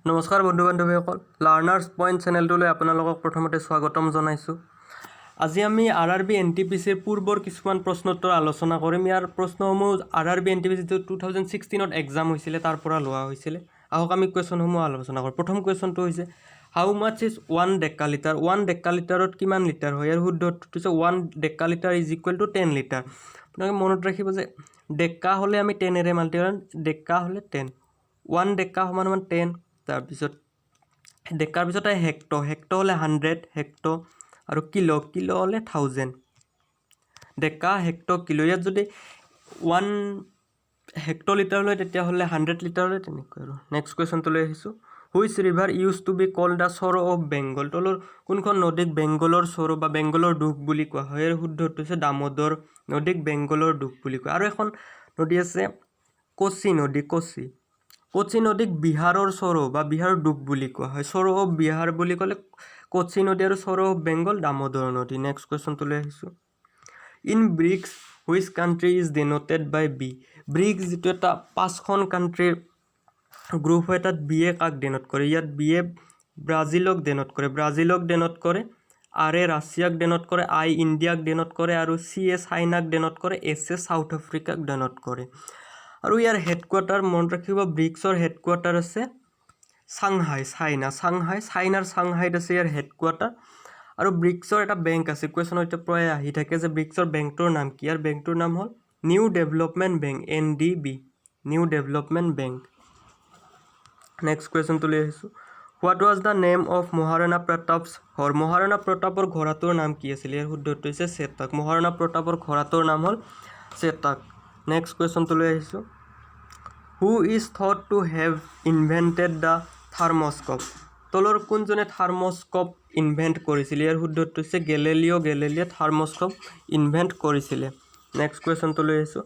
নমস্কাৰ বন্ধু বান্ধৱীসকল, learners point চেনেলটোলৈ আপোনালোকক প্ৰথমতে স্বাগতম জনাইছোঁ। আজি আমি RRB NTPCৰ পূৰ্বৰ কিছুমান প্ৰশ্নোত্তৰ আলোচনা কৰিম। ইয়াৰ প্ৰশ্নসমূহ RRB NTPC যিটো 2016ত এক্সাম হৈছিলে তাৰ পৰা লোৱা হৈছিলে। আহক আমি কুৱেশ্যনসমূহ আলোচনা কৰোঁ। প্ৰথম কুৱেশ্যনটো হৈছে হাউ মাছ ইজ 1 ডেকালিটাৰ। 1 ডেকালিটাৰত কিমান লিটাৰ হয়? ইয়াৰ শুদ্ধ উত্তৰটো হৈছে 1 ডেকালিটাৰ ইজ ইকুৱেল টু 10 লিটাৰ। আপোনালোকে মনত ৰাখিব যে ডেকা হ'লে আমি 10এৰে মাল্টিপ্লাই কৰিম, ডেকা হ'লে 10, 1 ডেকা সমান 10। তাৰপিছত ডেকাৰ পিছত হেক্টৰ, হেক্টৰ হ'লে 100 হেক্টৰ, আৰু কিলো, কিলো হ'লে 1000। ডেকা হেক্টৰ কিলো, ইয়াত যদি 1 হেক্টৰ লিটাৰ লয় তেতিয়াহ'লে 100 লিটাৰ লয়, তেনেকৈ আৰু। নেক্সট কুৱেশ্যনটোলৈ আহিছোঁ। Which river used to be called the sorrow of Bengal. তলৰ কোনখন নদীক বেংগলৰ চৰো বা বেংগলৰ দুখ বুলি কোৱা হয়? ইয়াৰ শুদ্ধ উত্তৰ হৈছে দামোদৰ নদীক বেংগলৰ দুখ বুলি কয়। আৰু এখন নদী আছে কোচি নদী, কোচি নদীক বিহাৰৰ চৰো বা বিহাৰৰ দুখ বুলি কোৱা হয়। চৰো অফ বিহাৰ বুলি ক'লে কোচি নদী, আৰু চৰো অফ বেংগল দামোদৰ নদী। নেক্সট কুৱেশ্যনটোলৈ আহিছোঁ। In BRICS which country is denoted by B. BRICS যিটো এটা 5খন কাণ্ট্ৰিৰ গ্ৰুপ হয়, তাত বিয়ে কাক ডিনোট কৰে? ইয়াত বিয়ে ব্ৰাজিলক ডিনোট কৰে, ব্ৰাজিলক ডিনোট কৰে, আৰে ৰাছিয়াক ডিনোট কৰে, আই ইণ্ডিয়াক ডিনোট কৰে, আৰু চি চাইনাক ডিনোট কৰে, এছ চাউথ আফ্ৰিকাক ডিনোট কৰে। আৰু ইয়াৰ হেডকোৱাৰ্টাৰ মনত ৰাখিব, ব্ৰিক্সৰ হেডকোৱাৰ্টাৰ আছে চাংহাই, চাইনাৰ চাংহাইত আছে ইয়াৰ হেডকোৱাৰ্টাৰ। আৰু ব্ৰিক্সৰ এটা বেংক আছে, কুৱেশ্যন এতিয়া প্ৰায় আহি থাকে যে ব্ৰিক্সৰ বেংকটোৰ নাম কি? ইয়াৰ বেংকটোৰ নাম হ'ল new development bank, NDB, new development bank. Next কুৱেশ্যনটোলৈ আহিছোঁ। What was the name of Maharana প্ৰতাপছ হৰ। মহাৰাণা প্ৰতাপৰ ঘোঁৰাটোৰ নাম কি আছিল? ইয়াৰ শুদ্ধ উত্তৰ হৈছে চেতাক। মহাৰাণা প্ৰতাপৰ ঘোঁৰাটোৰ নাম হ'ল চেতাক। নেক্সট কুৱেশ্যনটোলৈ আহিছোঁ। Who is thought to have invented the thermoscope. তলৰ কোনজনে থাৰ্মস্কোপ ইনভেণ্ট কৰিছিলে? ইয়াৰ শুদ্ধ উত্তৰ হৈছে গেলেলিয়ে থাৰ্মস্কোপ ইনভেণ্ট কৰিছিলে। নেক্সট কুৱেশ্যনটোলৈ আহিছোঁ।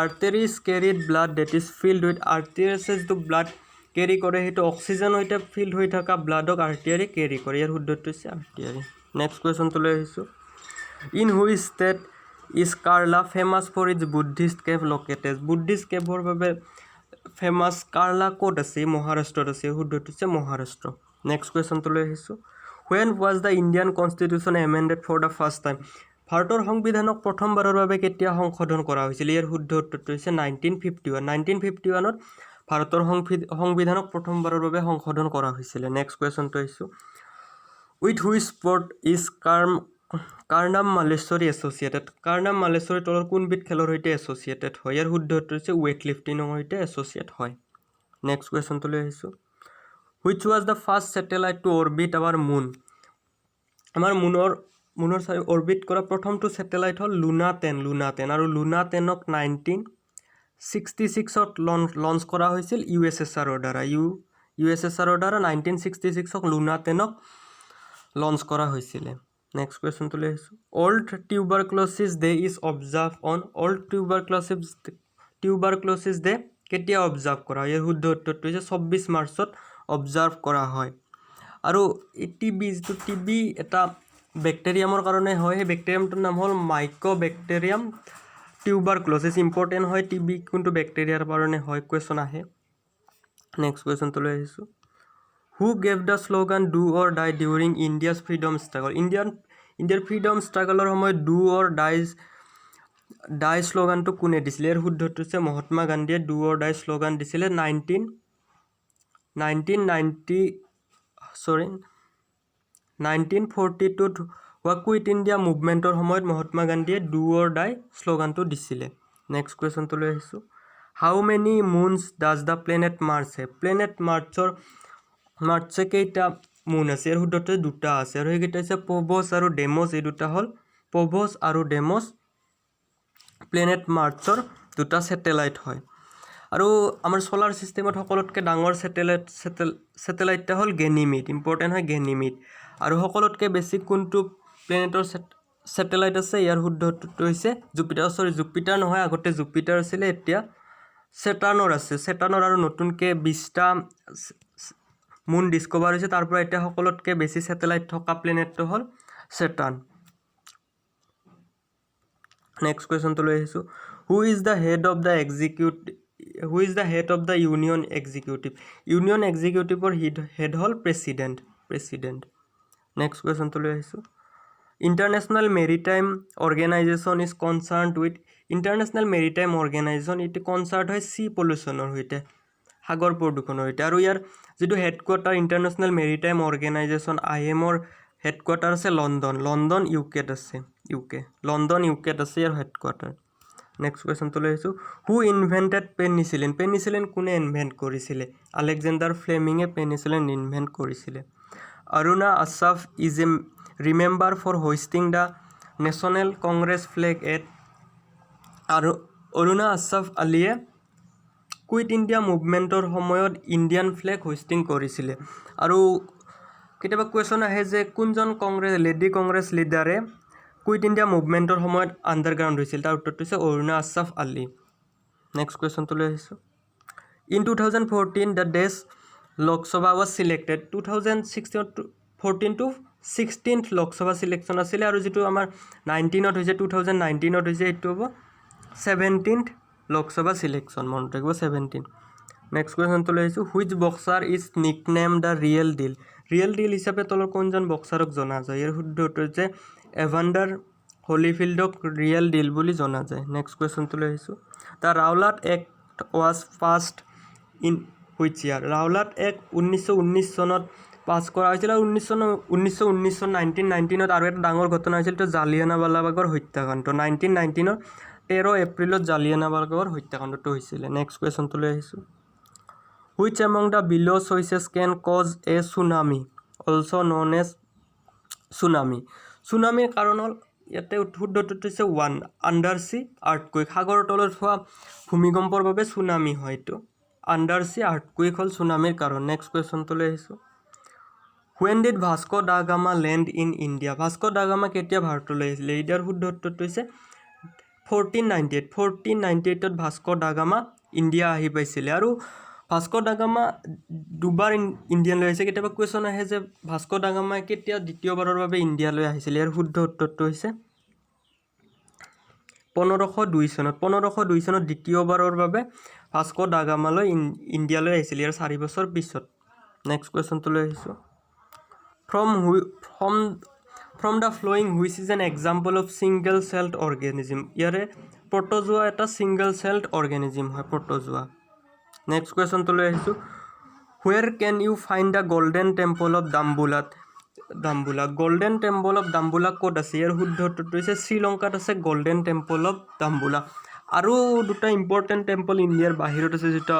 Arteries carried blood that is filled with. আৰ্টেৰিছে যিটো ব্লাড কেৰি কৰে সেইটো অক্সিজেনৰ সৈতে ফিল্ড হৈ থকা ব্লাডক আৰ্টেৰি কেৰি কৰে। ইয়াৰ শুদ্ধ উত্তৰ হৈছে আৰ্টেৰি। নেক্সট কুৱেশ্যনটোলৈ আহিছোঁ। In which state is Karla famous for its Buddhist cave located. Buddhist কেভৰ বাবে ফেমাছ কাৰ্লা ক'ত আছে? মহাৰাষ্ট্ৰত আছে। শুদ্ধ উত্তৰ হৈছে মহাৰাষ্ট্ৰ। নেক্সট কুৱেশ্যনটোলৈ আহিছোঁ। When was the Indian constitution amended for the first time. ভাৰতৰ সংবিধানক প্ৰথমবাৰৰ বাবে কেতিয়া সংশোধন কৰা হৈছিল? ইয়াৰ শুদ্ধ উত্তৰটো হৈছে 1951। 1951ত ভাৰতৰ সংবিধানক প্ৰথমবাৰৰ বাবে সংশোধন কৰা হৈছিলে। নেক্সট কুৱেশ্যনটো আহিছোঁ। With which sport is Karnam Malleswari associated. Karnam Malleswari তলৰ কোনবিধ খেলৰ সৈতে এছ'চিয়েটেড হয়? ইয়াৰ শুদ্ধ উত্তৰ হৈছে ৱেইট লিফটিঙৰ সৈতে এছ'চিয়েট হয়। নেক্সট কুৱেশ্যনটোলৈ আহিছোঁ। Which was the first satellite to orbit our moon. আমাৰ মুনৰ অৰবিট কৰা প্ৰথমটো ছেটেলাইট হ'ল লুনা 10, আৰু লুনা 10ক 1966ত লঞ্চ কৰা হৈছিল USSRৰ দ্বাৰা। USSRৰ দ্বাৰা 1966ক লুনা 10ক লঞ্চ কৰা হৈছিলে। নেক্সট কুৱেশ্যনটোলৈ আহিছোঁ। World tuberculosis day is observed on. World tuberculosis day কেতিয়া অবজাৰ্ভ কৰা হয়? ইয়াৰ শুদ্ধ উত্তৰটো হৈছে 24 মাৰ্চত অবজাৰ্ভ কৰা হয়। আৰু এই যিটো TB এটা বেক্টেৰিয়ামৰ কাৰণে হয়, সেই বেক্টেৰিয়ামটোৰ নাম হ'ল মাইক'বেক্টেৰিয়াম টিউবাৰক্ল'ছিছ। ইম্পৰ্টেণ্ট হয় TB কোনটো বেক্টেৰিয়াৰ কাৰণে হয়, কুৱেশ্যন আহে। নেক্সট কুৱেশ্যনটোলৈ আহিছোঁ। Who gave the slogan do or die during India's freedom struggle. ইণ্ডিয়াৰ ফ্ৰীডম ষ্ট্ৰাগলৰ সময়ত ডু অৰ ডাই শ্লোগানটো কোনে দিছিলে? ইয়াৰ শুদ্ধ উত্তৰ হৈছে মহাত্মা গান্ধীয়ে ডু অৰ ডাই শ্লোগান দিছিলে 1942ত হোৱা কুইট ইণ্ডিয়া মুভমেণ্টৰ সময়ত মহাত্মা গান্ধীয়ে ডু অৰ ডাই শ্লোগানটো দিছিলে। নেক্সট কুৱেশ্যনটোলৈ আহিছোঁ। How many moons does the planet Mars have. Planet মাৰ্চে কেইটা মুন আছে? ইয়াৰ শুদ্ধ উত্তৰ দুটা আছে, আৰু সেইকেইটা হৈছে পভছ আৰু ডেমছ। এই দুটা হ'ল পভছ আৰু ডেমছ। প্লেনেট মাৰ্চৰ দুটা ছেটেলাইট হয়। আৰু আমাৰ ছ'লাৰ ছিষ্টেমত সকলোতকৈ ডাঙৰ ছেটেলাইটটা হ'ল গেনিমিড। ইম্পৰ্টেণ্ট হয় গেনিমিড। আৰু সকলোতকৈ বেছি কোনটো প্লেনেটৰ ছেটেলাইট আছে? ইয়াৰ শুদ্ধ উত্তৰটো হৈছে জুপিটাৰ নহয়, আগতে জুপিটাৰ আছিলে, এতিয়া ছেটাৰ্ণৰ আছে। ছেটাৰ্ণৰ আৰু নতুনকৈ 20টা মুন ডিস্কভাৰ হৈছে, তাৰ পৰা এতিয়া সকলোতকৈ বেছি ছেটেলাইট থকা প্লেনেটটো হ'ল ছেটাৰ্ণ। নেক্সট কুৱেশ্যনটোলৈ আহিছোঁ। Who is the head of the who is the head of the union executive union এক্সিকিউটিভৰ হেড হ'ল প্ৰেচিডেণ্ট নেক্সট কুৱেশ্যনটো লৈ আহিছোঁ international maritime organization is concern with international maritime organization এইটো কনচাৰ্ট হয় চি পলিউশ্যনৰ সৈতে সাগৰ প্ৰদূষণৰ সৈতে আৰু ইয়াৰ যিটো হেডকোৱাৰ্টাৰ ইণ্টাৰনেশ্যনেল মেৰিটাইম অৰ্গেনাইজেশ্যন IMৰ হেডকোৱাৰ্টাৰ আছে লণ্ডন ইউকেত আছে লণ্ডন ইউকেত আছে ইয়াৰ হেডকোৱাৰ্টাৰ নেক্সট কুৱেশ্যনটো লৈ আহিছোঁ হু ইনভেণ্টেড পেনিচিলিন কোনে ইনভেণ্ট কৰিছিলে আলেকজেণ্ডাৰ ফ্লেমিঙে পেনিচিলিন ইনভেণ্ট কৰিছিলে Aruna Asaf is a remember for hoisting the national Congress flag at আৰু অৰুণা আছাফ আলীয়ে কুইট ইণ্ডিয়া মুভমেণ্টৰ সময়ত ইণ্ডিয়ান ফ্লেগ হোষ্টিং কৰিছিলে আৰু কেতিয়াবা কুৱেশ্যন আহে যে কোনজন লেডি কংগ্ৰেছ লিডাৰে কুইট ইণ্ডিয়া মুভমেণ্টৰ সময়ত আণ্ডাৰগ্ৰাউণ্ড হৈছিল তাৰ উত্তৰটো হৈছে অৰুণা আছাফ আলী নেক্সট কুৱেশ্যনটো লৈ আহিছোঁ ইন 2014 দ্য ডেছ Lok Sabha was selected 2014 to 16th Lok Sabha selection আছিলে আৰু যিটো আমাৰ 19ত হৈছে 2019ত হৈছে এইটো হ'ব 17th লোকসভা ছিলেকশ্যন মনত ৰাখিব 17 নেক্সট কুৱেশ্যনটো লৈ আহিছোঁ which boxer is nickname the real deal হিচাপে তলৰ কোনজন বক্সাৰক জনা যায় ইয়াৰ শুদ্ধ উত্তৰ হৈছে এভাণ্ডাৰ হলিফিল্ডক ৰিয়েল ডিল বুলি জনা যায় নেক্সট কুৱেশ্যনটো লৈ আহিছোঁ the Rowlatt act was passed in which year Rowlatt act 1919 চনত পাছ কৰা হৈছিল আৰু 1919 চন 1919ত আৰু এটা ডাঙৰ ঘটনা হৈছিল এইটো জালিয়ানাৱালাবাগৰ হত্যাকাণ্ড 1919ৰ 13 এপ্ৰিলত জালিয়ানাৱালাবাগৰ হত্যাকাণ্ডটো হৈছিলে নেক্সট কুৱেশ্যনটো লৈ আহিছোঁ which among the below' choices can cause a tsunami also' known as চুনামিৰ কাৰণ হ'ল ইয়াতে শুদ্ধ উত্তৰটো হৈছে 1 আণ্ডাৰ চি আৰ্থকুইক সাগৰৰ তলত হোৱা ভূমিকম্পৰ বাবে চুনামি হয় এইটো আণ্ডাৰ চি আৰ্থকুইক হ'ল চুনামিৰ কাৰণ নেক্সট কুৱেশ্যনটো লৈ আহিছোঁ when did Vasco da Gama land in India Vasco da Gama কেতিয়া ভাৰতলৈ আহিছিলে ইয়াৰ শুদ্ধ উত্তৰটো হৈছে 1498ত ভাস্কো দা গামা ইণ্ডিয়া আহি পাইছিলে আৰু ভাস্কো দা গামা দুবাৰ ইণ্ডিয়ালৈ আহিছে কেতিয়াবা কুৱেশ্যন আহে যে ভাস্কো দা গামাই কেতিয়া দ্বিতীয়বাৰৰ বাবে ইণ্ডিয়ালৈ আহিছিলে ইয়াৰ শুদ্ধ উত্তৰটো হৈছে 1502 চনত দ্বিতীয়বাৰৰ বাবে ভাস্কো দা গামালৈ ইণ্ডিয়ালৈ আহিছিলে ইয়াৰ 4 বছৰ পিছত নেক্সট কুৱেশ্যনটো লৈ আহিছোঁ from the following which is an example of single celled organism ইয়াৰে প্ৰট'জোৱা এটা ছিংগল চেল্ড অৰ্গেনিজিম হয় প্ৰট'জোৱা নেক্সট কুৱেশ্যনটো লৈ আহিছোঁ where can you find the Golden Temple of Golden Temple of Dambulla ক'ত আছে ইয়াৰ শুদ্ধ উত্তৰটো হৈছে শ্ৰীলংকাত আছে গল্ডেন টেম্পল অফ দাম্বুলা আৰু দুটা ইম্পৰ্টেণ্ট টেম্পল ইণ্ডিয়াৰ বাহিৰত আছে যিটো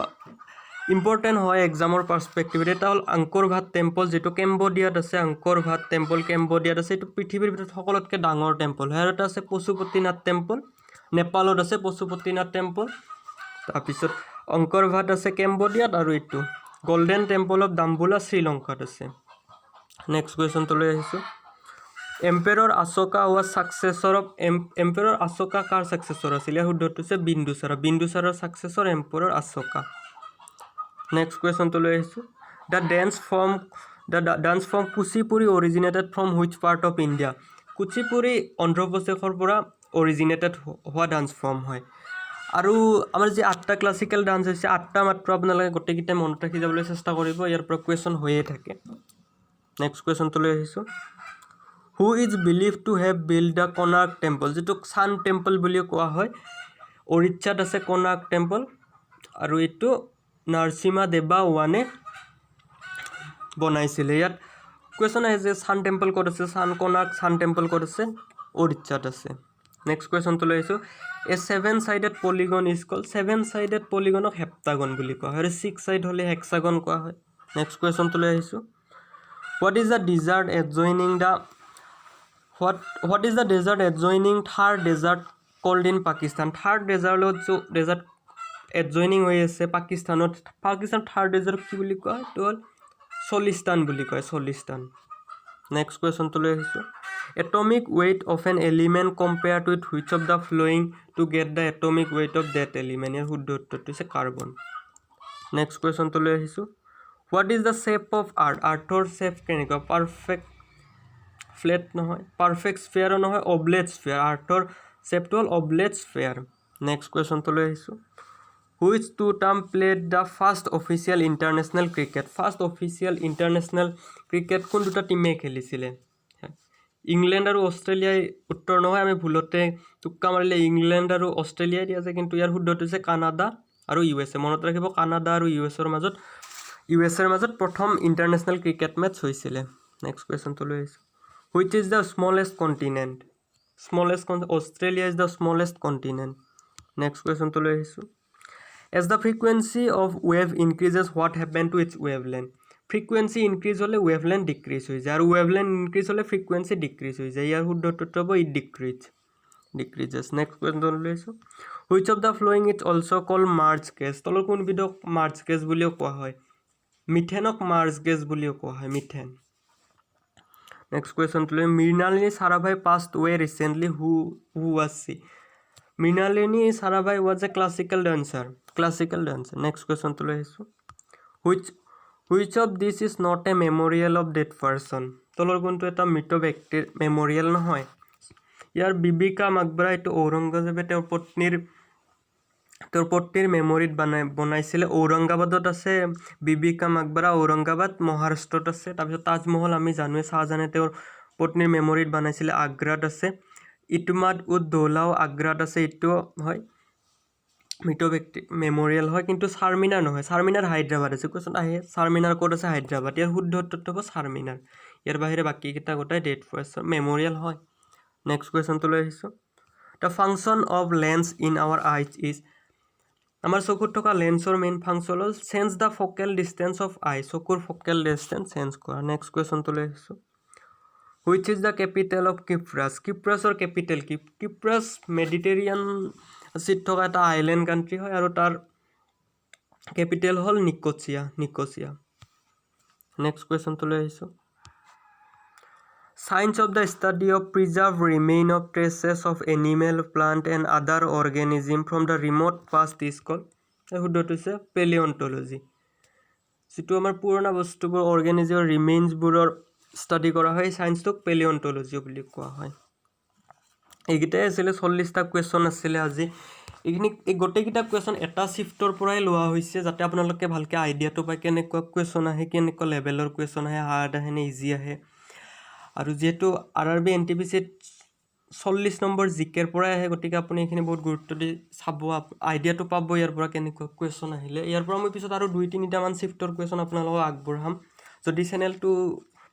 ইম্পৰ্টেণ্ট হয় এক্সামৰ পাৰ্চপেক্টিভত এটা হ'ল আংকৰ ভাট টেম্পল যিটো কেম্বোডিয়াত আছে আংকৰ ভাট টেম্পল কেম্বোডিয়াত আছে এইটো পৃথিৱীৰ ভিতৰত সকলোতকৈ ডাঙৰ টেম্পল হয় আৰু এটা আছে পশুপতিনাথ টেম্পল নেপালত আছে পশুপতিনাথ টেম্পল তাৰপিছত অংকৰ ভাট আছে কেম্বোডিয়াত আৰু এইটো গল্ডেন টেম্পল অফ দাম্বুলা শ্ৰীলংকাত আছে নেক্সট কুৱেশ্যনটো লৈ আহিছোঁ এম্পেৰৰ আশোকা ৱাজ ছাকচেছৰ অফ এম্পেৰৰ আশোকা কাৰ ছাকচেছৰ আছিলে শুদ্ধটো হৈছে বিন্দুচাৰৰ ছাকচেছৰ এম্পেৰৰ আশোকা নেক্সট কুৱেশ্যনটো লৈ আহিছোঁ the dance form Kuchipudi originated from which part of India Kuchipudi অন্ধ্ৰপ্ৰদেশৰ পৰা অৰিজিনেটেড হোৱা ডান্স ফৰ্ম হয় আৰু আমাৰ যি 8টা ক্লাছিকেল ডান্স হৈছে 8টা মাত্ৰ আপোনালোকে গোটেইকেইটা মনত ৰাখি যাবলৈ চেষ্টা কৰিব ইয়াৰ পৰা কুৱেশ্যন হৈয়ে থাকে নেক্সট কুৱেশ্যনটো লৈ আহিছোঁ who is believe to have build the Konark temple যিটোক ছান টেম্পল বুলিও কোৱা হয় উৰিষ্যাত আছে কোনাৰ্ক টেম্পল আৰু এইটো নৰসিমা দেৱা ওৱানে বনাইছিলে ইয়াত কুৱেশ্যন আহে যে ছান টেম্পল ক'ত আছে কোনাৰ্ক ছান টেম্পল ক'ত আছে উৰিষ্যাত আছে নেক্সট কুৱেশ্যনটো লৈ আহিছোঁ a 7-sided polygon is call 7-sided পলিগনক হেপ্টাগন বুলি কোৱা হয় আৰু 6 ছাইড হ'লে হেক্সাগন কোৱা হয় নেক্সট কুৱেশ্যনটো লৈ আহিছোঁ what is the desert adjoining Thar desert called in Pakistan Thar desert adjoining হৈ আছে পাকিস্তান থাৰ্ড ডেজাৰ্ট কি বুলি কোৱা হয় এইটো হ'ল চলিস্তান বুলি কয় চলিস্তান নেক্সট কুৱেশ্যনটো লৈ আহিছোঁ atomic weight of an element compared with which of the following to get the atomic weight of that element ইয়াৰ শুদ্ধ উত্তৰটো হৈছে কাৰ্বন নেক্সট কুৱেশ্যনটো লৈ আহিছোঁ what is the shape of আৰ্থৰ শ্বেপ কেনেকুৱা পাৰফেক্ট ফ্লেট নহয় পাৰফেক্ট স্ফেয়াৰো নহয় অবলেট স্ফেয়াৰ আৰ্থৰ শ্বেপটো হ'ল অবলেট স্ফেয়াৰ নেক্সট কুৱেশ্যনটো লৈ আহিছোঁ which two team played the first official international cricket first official international cricket কোন দুটা টিমে খেলিছিলে ইংলেণ্ড আৰু অষ্ট্ৰেলিয়াই উত্তৰ নহয় আমি ভুলতে টুক্কা মাৰিলে ইংলেণ্ড আৰু অষ্ট্ৰেলিয়াই দিয়া যায় কিন্তু ইয়াৰ শুদ্ধটো হৈছে কানাডা আৰু ইউ এছ এ মনত ৰাখিব কানাডা আৰু ইউ এছৰ মাজত প্ৰথম ইণ্টাৰনেশ্যনেল ক্ৰিকেট মেটচ হৈছিলে নেক্সট কুৱেশ্যনটো লৈ আহিছোঁ which is the smallest continent Australia is the smallest continent next কুৱেশ্যনটো লৈ আহিছোঁ as the frequency of wave increases what happen to its wavelength frequency increase হ'লে ৱেভলেণ্ড ডিক্ৰিজ হৈ যায় আৰু ৱেভলেণ্ড ইনক্ৰিজ হ'লে ফ্ৰিকুৱেঞ্চি ডিক্ৰিজ হৈ যায় ইয়াৰ শুদ্ধটো হ'ব ইট ডিক্ৰিজেছ নেক্সট কুৱেশ্যনটো লৈ আহিছোঁ which of the following it's also' call marsh gas তলৰ কোনবিধক মাৰ্জ গেছ বুলিও কোৱা হয় মিথেনক মাৰ্জ গেছ বুলিও কোৱা হয় মিথেন নেক্সট কুৱেশ্যনটো লৈ Mrinalini Sarabhai passed away recently who was she Mrinalini Sarabhai was a classical dancer next কুৱেশ্যনটো লৈ আহিছোঁ which of this is not a memorial of dead person তলৰ কোনটো এটা মৃত ব্যক্তিৰ মেমৰিয়েল নহয় ইয়াৰ বিবিকা মাকবৰা এইটো ঔৰংগজেবে তেওঁৰ পত্নীৰ মেমৰিত বনাইছিলে ঔৰংগাবাদত আছে বিবিকা মাকবৰা ঔৰংগাবাদ মহাৰাষ্ট্ৰত আছে তাৰপিছত তাজমহল আমি জানোৱে শ্বাহজাহানে তেওঁৰ পত্নীৰ মেমৰিত বনাইছিলে আগ্ৰাত আছে ইটমাদ উদ দৌলাও আগ্ৰাত আছে এইটো হয় মৃত ব্যক্তি মেমৰিয়েল হয় কিন্তু চাৰমিনাৰ নহয় চাৰমিনাৰ হায়দৰাবাদ আছে কুৱেশ্যন আহে চাৰমিনাৰ ক'ত আছে হায়দৰাবাদ ইয়াৰ শুদ্ধ উত্তৰটো হ'ব চাৰমিনাৰ ইয়াৰ বাহিৰে বাকীকেইটা গোটাই ডেড পাৰ্চন মেমৰিয়েল হয় নেক্সট কুৱেশ্যনটো লৈ আহিছোঁ the function of lens in our eyes is আমাৰ চকুত থকা লেন্সৰ মেইন ফাংচন হ'ল change the focal distance of eye চকুৰ ফকেল ডিষ্টেঞ্চ চেঞ্জ কৰা নেক্সট কুৱেশ্যনটো লৈ আহিছোঁ which is the capital of কিপ্ৰাছৰ কেপিটেল কিপ্ৰাছ মেডিটেৰিয়ান চিত থকা এটা আইলেণ্ড কাণ্ট্ৰি হয় আৰু তাৰ কেপিটেল হ'ল নিকোচিয়া নেক্সট কুৱেশ্যনটো লৈ আহিছোঁ Science of the study of preserved remain of traces of animal, plant and other organism from the remote past is called শুদ্ধটো হৈছে পেলিঅন্টলজি যিটো আমাৰ পুৰণা বস্তুবোৰ অৰ্গেনিজমৰ ৰিমেইনছবোৰৰ ষ্টাডি কৰা হয় চায়েন্সটোক পেলিঅন্টলজি বুলি কোৱা হয় এইকেইটাই আছিলে 40টা কুৱেশ্যন আছিলে আজি এই গোটেইকেইটা কুৱেশ্যন এটা শিফ্টৰ পৰাই লোৱা হৈছে যাতে আপোনালোকে ভালকৈ আইডিয়াটো পায় কেনেকুৱা কুৱেশ্যন আহে কেনেকুৱা লেভেলৰ কুৱেশ্যন আহে হাৰ্ড আহে নে ইজি আহে আৰু যেহেতু RRB NTPCত 40 নম্বৰ জিকেৰ পৰাই আহে গতিকে আপুনি এইখিনি বহুত গুৰুত্ব দি চাব আইডিয়াটো পাব ইয়াৰ পৰা কেনেকুৱা কুৱেশ্যন আহিলে ইয়াৰ পৰা মই পিছত আৰু 2-3টামান শিফ্টৰ কুৱেশ্যন আপোনালোকক আগবঢ়াম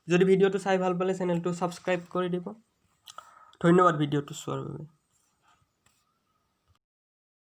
যদি ভিডিঅ'টো চাই ভাল পালে চেনেলটো ছাবস্ক্ৰাইব কৰি দিব ধন্যবাদ ভিডিঅ'টো চোৱাৰ বাবে